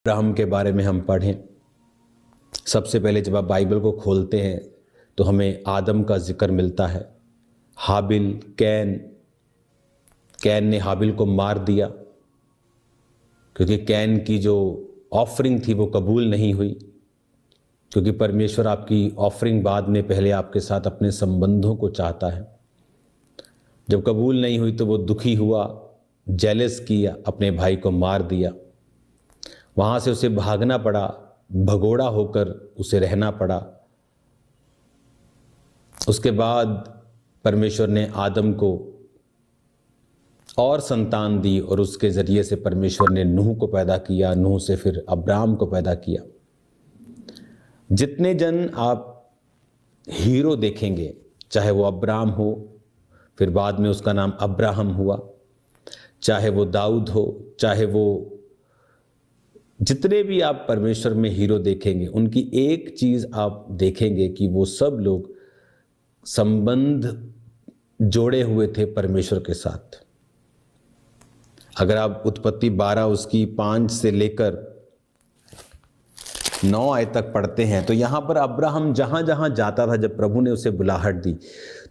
Abraham के बारे में हम पढ़ें, सबसे पहले जब आप बाइबल को खोलते हैं तो हमें आदम का जिक्र मिलता है। हाबिल, कैन ने हाबिल को मार दिया क्योंकि कैन की जो ऑफरिंग थी वो कबूल नहीं हुई, क्योंकि परमेश्वर आपकी ऑफरिंग बाद में पहले आपके साथ अपने संबंधों को चाहता है। जब कबूल नहीं हुई तो वो दुखी हुआ, जेलस किया, अपने भाई को मार दिया। वहाँ से उसे भागना पड़ा, भगोड़ा होकर उसे रहना पड़ा। उसके बाद परमेश्वर ने आदम को और संतान दी और उसके ज़रिए से परमेश्वर ने नूह को पैदा किया, नूह से फिर अब्राम को पैदा किया। जितने जन आप हीरो देखेंगे, चाहे वो अब्राम हो, फिर बाद में उसका नाम अब्राहम हुआ, चाहे वो दाऊद हो, चाहे वो जितने भी आप परमेश्वर में हीरो देखेंगे, उनकी एक चीज़ आप देखेंगे कि वो सब लोग संबंध जोड़े हुए थे परमेश्वर के साथ। अगर आप उत्पत्ति 12 उसकी 5 से लेकर 9 आयत तक पढ़ते हैं तो यहाँ पर अब्राहम जहाँ जहाँ जाता था, जब प्रभु ने उसे बुलाहट दी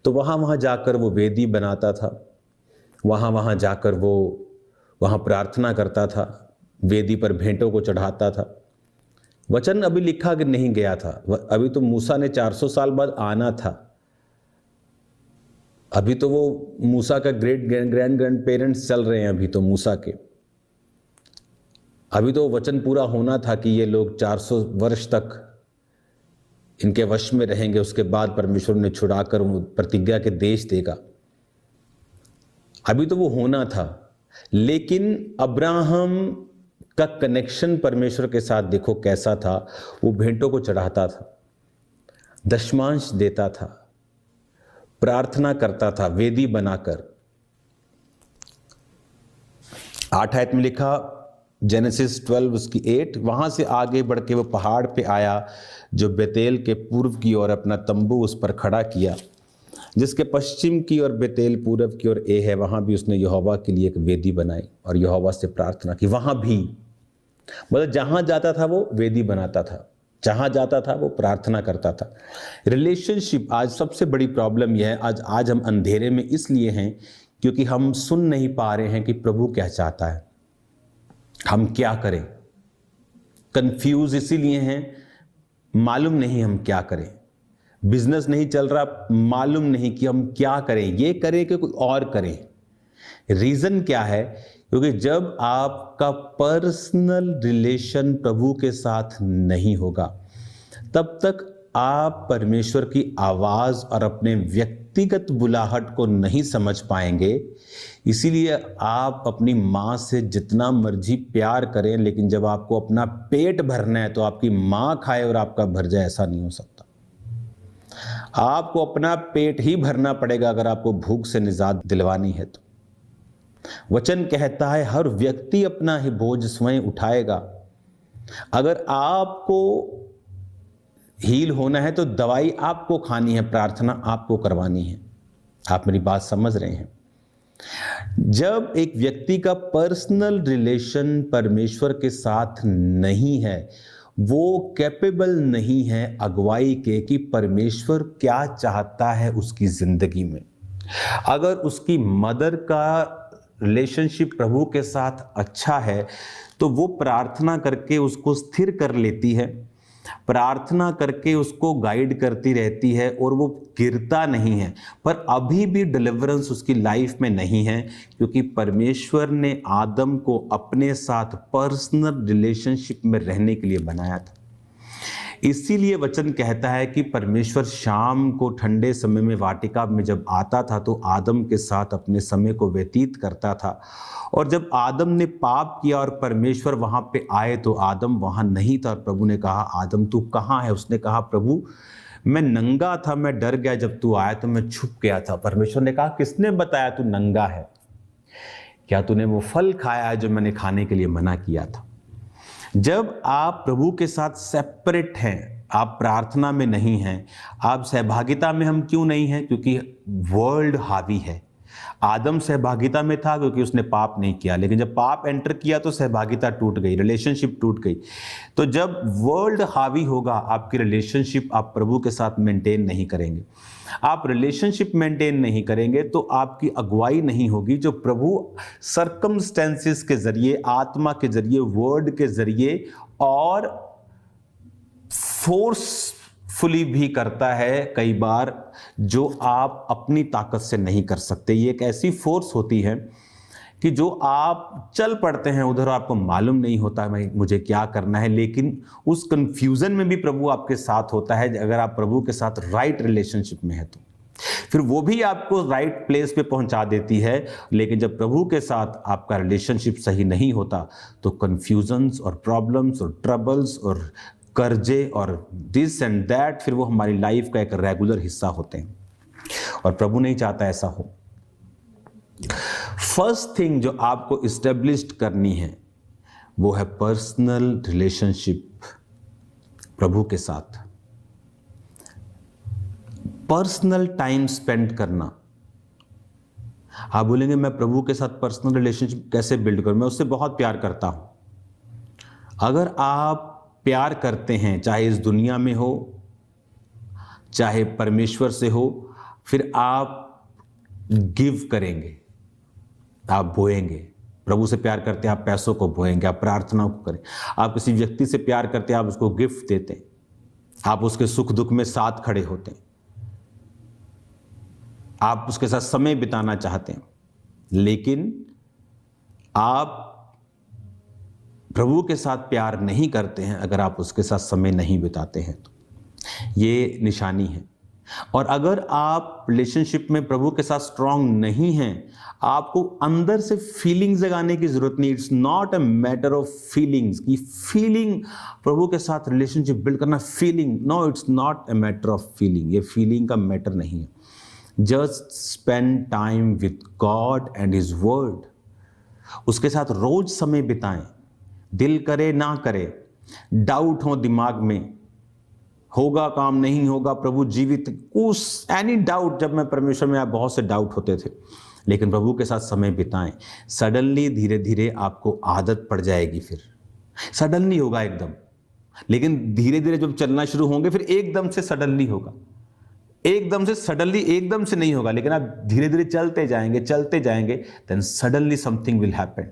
तो वहाँ वहाँ जाकर वो वेदी बनाता था, वहाँ वहाँ जाकर वो वहाँ प्रार्थना करता था, वेदी पर भेंटों को चढ़ाता था। वचन अभी लिखा नहीं गया था, अभी तो मूसा ने 400 साल बाद आना था। अभी तो वो मूसा का ग्रैंड पेरेंट्स चल रहे हैं, अभी तो मूसा के, अभी तो वचन पूरा होना था कि ये लोग 400 वर्ष तक इनके वश में रहेंगे। उसके बाद परमेश्वर ने छुड़ाकर प्रतिज्ञा के देश देगा। अभी तो वो होना था, लेकिन अब्राहम का कनेक्शन परमेश्वर के साथ देखो कैसा था। वो भेंटों को चढ़ाता था, दशमांश देता था, प्रार्थना करता था वेदी बनाकर। 8 आयत में लिखा, जेनेसिस 12 उसकी 8, वहां से आगे बढ़ के वो पहाड़ पे आया जो बेतेल के पूर्व की ओर अपना तंबू उस पर खड़ा किया, जिसके पश्चिम की ओर बेतेल, पूरब की ओर ए है। वहां भी उसने यहोवा के लिए एक वेदी बनाई और यहोवा से प्रार्थना की। वहां भी मतलब जहां जाता था वो वेदी बनाता था, जहां जाता था वो प्रार्थना करता था। रिलेशनशिप आज सबसे बड़ी प्रॉब्लम यह है, आज हम अंधेरे में इसलिए हैं क्योंकि हम सुन नहीं पा रहे हैं कि प्रभु क्या चाहता है, हम क्या करें। कंफ्यूज इसीलिए हैं, मालूम नहीं हम क्या करें। बिजनेस नहीं चल रहा, मालूम नहीं कि हम क्या करें, ये करें कि कोई और करें। रीजन क्या है? क्योंकि जब आपका पर्सनल रिलेशन प्रभु के साथ नहीं होगा, तब तक आप परमेश्वर की आवाज और अपने व्यक्तिगत बुलाहट को नहीं समझ पाएंगे। इसीलिए आप अपनी माँ से जितना मर्जी प्यार करें, लेकिन जब आपको अपना पेट भरना है तो आपकी माँ खाए और आपका भर जाए, ऐसा नहीं हो सकता। आपको अपना पेट ही भरना पड़ेगा अगर आपको भूख से निजात दिलवानी है तो। वचन कहता है हर व्यक्ति अपना ही बोझ स्वयं उठाएगा। अगर आपको हील होना है तो दवाई आपको खानी है, प्रार्थना आपको करवानी है। आप मेरी बात समझ रहे हैं? जब एक व्यक्ति का पर्सनल रिलेशन परमेश्वर के साथ नहीं है, वो कैपेबल नहीं है अगुवाई के कि परमेश्वर क्या चाहता है उसकी जिंदगी में। अगर उसकी मदर का रिलेशनशिप प्रभु के साथ अच्छा है तो वो प्रार्थना करके उसको स्थिर कर लेती है, प्रार्थना करके उसको गाइड करती रहती है और वो गिरता नहीं है। पर अभी भी डिलीवरेंस उसकी लाइफ में नहीं है, क्योंकि परमेश्वर ने आदम को अपने साथ पर्सनल रिलेशनशिप में रहने के लिए बनाया था। इसीलिए वचन कहता है कि परमेश्वर शाम को ठंडे समय में वाटिका में जब आता था तो आदम के साथ अपने समय को व्यतीत करता था। और जब आदम ने पाप किया और परमेश्वर वहां पे आए तो आदम वहां नहीं था। और प्रभु ने कहा, आदम तू कहाँ है? उसने कहा, प्रभु मैं नंगा था, मैं डर गया, जब तू आया तो मैं छुप गया था। परमेश्वर ने कहा, किसने बताया तू नंगा है? क्या तूने वो फल खाया है जो मैंने खाने के लिए मना किया था? जब आप प्रभु के साथ सेपरेट हैं, आप प्रार्थना में नहीं हैं, आप सहभागिता में हम क्यों नहीं हैं? क्योंकि वर्ल्ड हावी है। आदम सहभागिता में था क्योंकि उसने पाप नहीं किया, लेकिन जब पाप एंटर किया तो सहभागिता टूट गई, रिलेशनशिप टूट गई। तो जब वर्ल्ड हावी होगा, आपकी रिलेशनशिप आप प्रभु के साथ मेंटेन नहीं करेंगे, आप रिलेशनशिप मेंटेन नहीं करेंगे तो आपकी अगुवाई नहीं होगी, जो प्रभु सर्कमस्टेंसेस के जरिए, आत्मा के जरिए, वर्ड के जरिए और फोर्सफुली भी करता है कई बार, जो आप अपनी ताकत से नहीं कर सकते। ये एक ऐसी फोर्स होती है कि जो आप चल पड़ते हैं उधर, आपको मालूम नहीं होता मैं मुझे क्या करना है, लेकिन उस कंफ्यूजन में भी प्रभु आपके साथ होता है। अगर आप प्रभु के साथ राइट रिलेशनशिप में है तो फिर वो भी आपको राइट प्लेस पे पहुंचा देती है। लेकिन जब प्रभु के साथ आपका रिलेशनशिप सही नहीं होता तो कंफ्यूजन्स और प्रॉब्लम्स और ट्रबल्स और कर्जे और दिस एंड दैट, फिर वो हमारी लाइफ का एक रेगुलर हिस्सा होते हैं, और प्रभु नहीं चाहता ऐसा हो। फर्स्ट थिंग जो आपको इस्टेब्लिश्ड करनी है वो है पर्सनल रिलेशनशिप प्रभु के साथ, पर्सनल टाइम स्पेंड करना। आप बोलेंगे मैं प्रभु के साथ पर्सनल रिलेशनशिप कैसे बिल्ड करूं, मैं उससे बहुत प्यार करता हूं। अगर आप प्यार करते हैं, चाहे इस दुनिया में हो चाहे परमेश्वर से हो, फिर आप गिव करेंगे, आप बोएंगे। प्रभु से प्यार करते हैं, आप पैसों को बोएंगे, आप प्रार्थनाओं को करें। आप किसी व्यक्ति से प्यार करते हैं, आप उसको गिफ्ट देते हैं, आप उसके सुख दुख में साथ खड़े होते हैं, आप उसके साथ समय बिताना चाहते हैं। लेकिन आप प्रभु के साथ प्यार नहीं करते हैं अगर आप उसके साथ समय नहीं बिताते हैं तो ये निशानी है। और अगर आप रिलेशनशिप में प्रभु के साथ स्ट्रांग नहीं हैं, आपको अंदर से फीलिंग्स जगाने की जरूरत नहीं। It's not a matter of feelings की फीलिंग, प्रभु के साथ रिलेशनशिप बिल्ड करना feeling, no it's not a matter of feeling, ये फीलिंग का मैटर नहीं है। Just spend time with God and his word, उसके साथ रोज समय बिताएं, दिल करे ना करे, डाउट हो दिमाग में, होगा काम नहीं होगा, प्रभु जीवित, उस एनी डाउट, जब मैं परमेश्वर में बहुत से डाउट होते थे, लेकिन प्रभु के साथ समय बिताएं, सडनली धीरे धीरे आपको आदत पड़ जाएगी। फिर सडनली होगा एकदम, लेकिन धीरे धीरे जब चलना शुरू होंगे फिर एकदम से सडनली होगा, एकदम से सडनली एकदम से नहीं होगा, लेकिन आप धीरे धीरे चलते जाएंगे, then suddenly something will happen,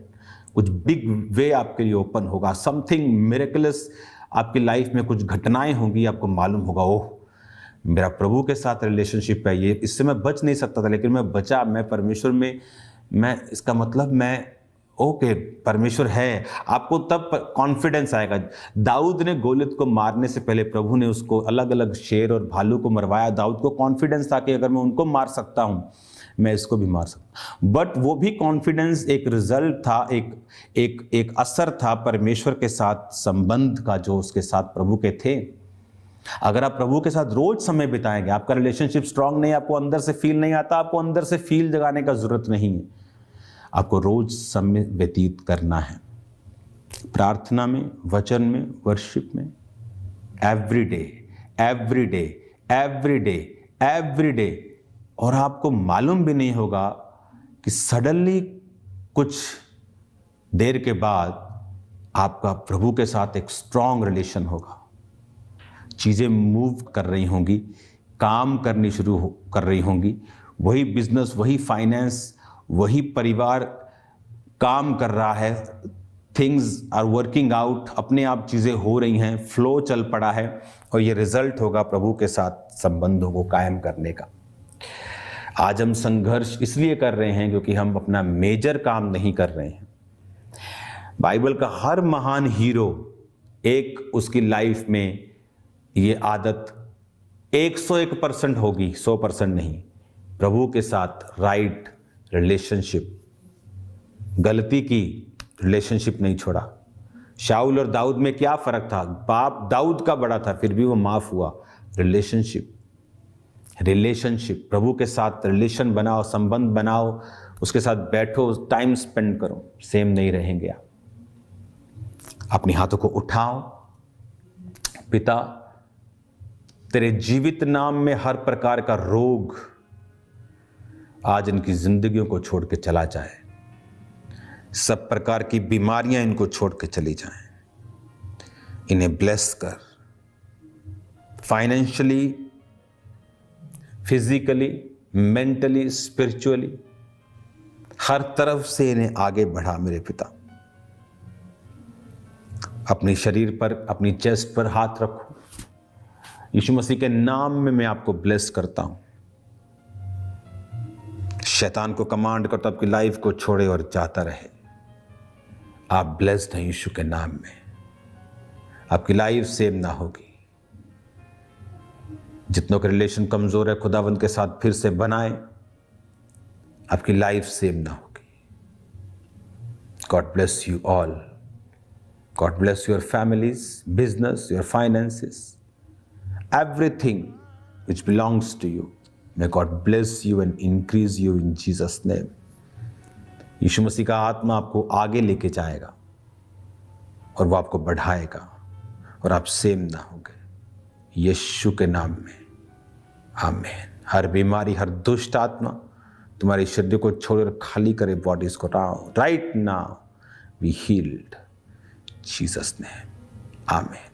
कुछ बिग वे आपके लिए ओपन होगा, समथिंग मिरेकलस आपकी लाइफ में कुछ घटनाएं होंगी, आपको मालूम होगा ओह मेरा प्रभु के साथ रिलेशनशिप है, ये इससे मैं बच नहीं सकता था लेकिन मैं बचा, मैं परमेश्वर में, मैं इसका मतलब मैं ओके परमेश्वर है। आपको तब कॉन्फिडेंस आएगा। दाऊद ने गोलियत को मारने से पहले प्रभु ने उसको अलग अलग शेर और भालू को मरवाया। दाऊद को कॉन्फिडेंस था कि अगर मैं उनको मार सकता हूं मैं इसको भी मार सकता। बट वो भी कॉन्फिडेंस एक रिजल्ट था, एक असर था परमेश्वर के साथ संबंध का जो उसके साथ प्रभु के थे। अगर आप प्रभु के साथ रोज समय बिताएंगे, आपका रिलेशनशिप स्ट्रांग नहीं, आपको अंदर से फील नहीं आता, आपको अंदर से फील जगाने का जरूरत नहीं है, आपको रोज समय व्यतीत करना है प्रार्थना में, वचन में, वर्शिप में, every day every day every day every day. और आपको मालूम भी नहीं होगा कि सडनली कुछ देर के बाद आपका प्रभु के साथ एक स्ट्रांग रिलेशन होगा, चीजें मूव कर रही होंगी, काम करनी शुरू कर रही होंगी, वही बिजनेस, वही फाइनेंस, वही परिवार काम कर रहा है, थिंग्स आर वर्किंग आउट, अपने आप चीजें हो रही हैं, फ्लो चल पड़ा है, और ये रिजल्ट होगा प्रभु के साथ संबंधों को कायम करने का। आज हम संघर्ष इसलिए कर रहे हैं क्योंकि हम अपना मेजर काम नहीं कर रहे हैं। बाइबल का हर महान हीरो, एक उसकी लाइफ में ये आदत 101% होगी, 100% नहीं, प्रभु के साथ राइट रिलेशनशिप, गलती की, रिलेशनशिप नहीं छोड़ा। शाऊल और दाऊद में क्या फर्क था? पाप दाऊद का बड़ा था फिर भी वो माफ हुआ। रिलेशनशिप प्रभु के साथ रिलेशन बनाओ, संबंध बनाओ, उसके साथ बैठो, टाइम स्पेंड करो, सेम नहीं रहेंगे आप। अपने हाथों को उठाओ। पिता, तेरे जीवित नाम में हर प्रकार का रोग आज इनकी जिंदगियों को छोड़ के चला जाए। सब प्रकार की बीमारियां इनको छोड़ के चली जाएं। इन्हें ब्लेस कर, फाइनेंशियली, फिजिकली, मेंटली, स्पिरिचुअली, हर तरफ से इन्हें आगे बढ़ा मेरे पिता। अपने शरीर पर, अपनी चेस्ट पर हाथ रखो। यीशु मसीह के नाम में मैं आपको ब्लेस करता हूं। शैतान को कमांड करता आपकी लाइफ को छोड़े और जाता रहे। आप ब्लेस्ड हैं यीशु के नाम में। आपकी लाइफ सेम ना होगी। जितनों के रिलेशन कमजोर है, खुदावंद के साथ फिर से बनाए। आपकी लाइफ सेम ना होगी। God bless you all. God bless your families, business, your finances, everything which belongs to you. May God bless you and increase you in Jesus' name. यीशु मसीह का आत्मा आपको आगे लेके जाएगा और वो आपको बढ़ाएगा और आप सेम ना होंगे। यीशु के नाम में आमीन। हर बीमारी, हर दुष्ट आत्मा तुम्हारे शरीर को छोड़कर खाली करे, बॉडीज को right now be healed. Jesus' name. Amen.